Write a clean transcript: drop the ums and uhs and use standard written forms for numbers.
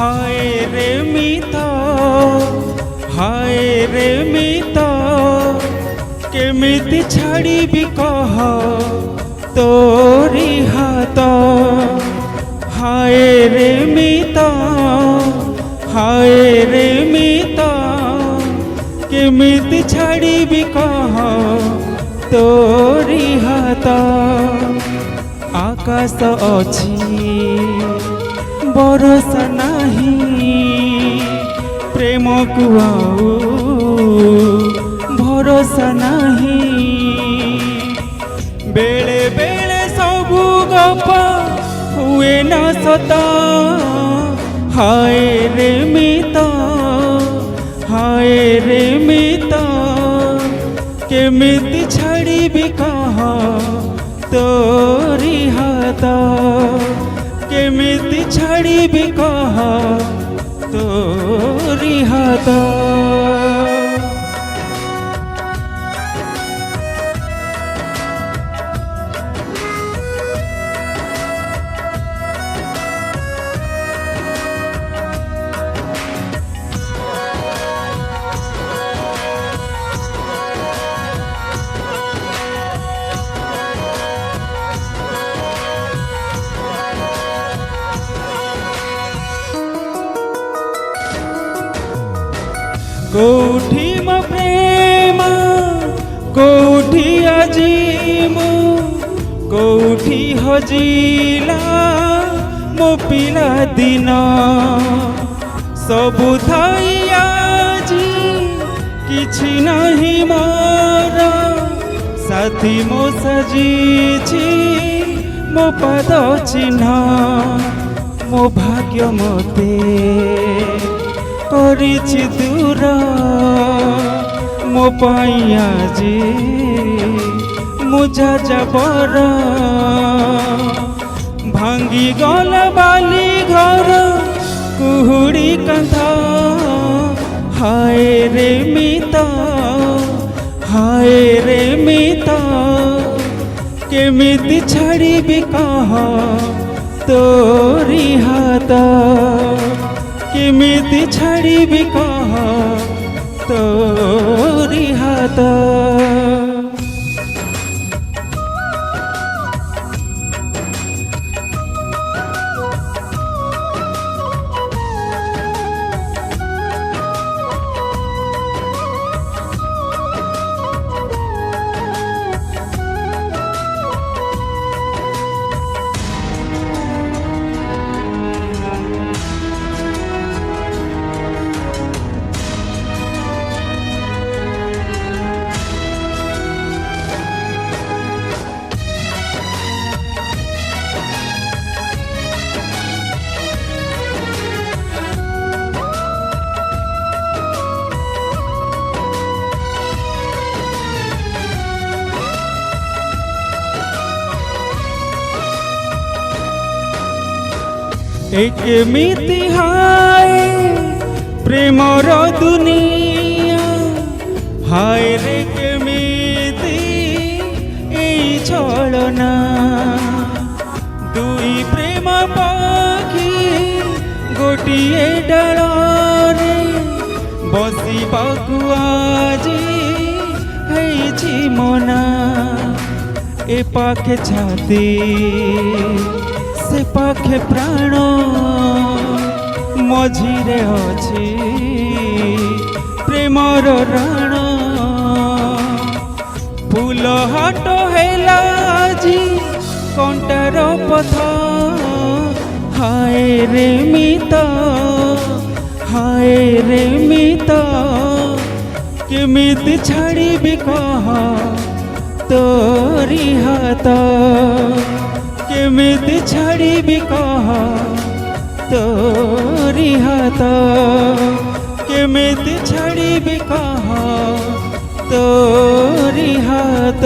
हाय रे मिता, हाय रे मिता, केमिति छाड़िबी कह तोरी हाथ। हाय रे मिता, हाय रे मिता, केमिति छाड़िबी कह तोरी हाथ। आकाश अछि बरसा नहीं, प्रेम को आउ भरोसा नहीं। बेले बेले सबू गप हुए ना सता। हाय रे मिता, हाय रे मिता, केमिति छाड़िबी कह तोरी हाथ। केमिति छाड़िबी कह तोरी हाथ। कोठी मो प्रेम कोठी आजी मो कोठी हजिला मो पिला दिन। सबु थाई आजी किछि नहीं मोर साथी मो सजीछि मो पाद चिन्ह। मो भाग्य मते करिछि दूर मो पाई आजी मुझा जबर। भांगी गल बाली घर कुहुड़ी कंधा। हाय रे मिता, हाय रे मिता, केमिति छाड़िबी कह तोरी हाथ। केमिति छाड़िबी कह तोरी हाथ। केमिति हाय प्रेमर दुनिया। हाय रे केमिति एई छलना। दुई प्रेम पाखी गोटिए डालरे बसिबाकु आजी हेछि मना। ए पाखे छाती से पाखे प्राण मझिरे अछि प्रेमर राण। फूल हाट हेला आजी कंटार पथ। हाय रे मिता, हाय रे मिता, केमिति छाड़िबी कह तोरी हाथ। केमिति छाड़िबी कह तोरी हाथ। केमिति छाड़िबी कह तोरी हाथ।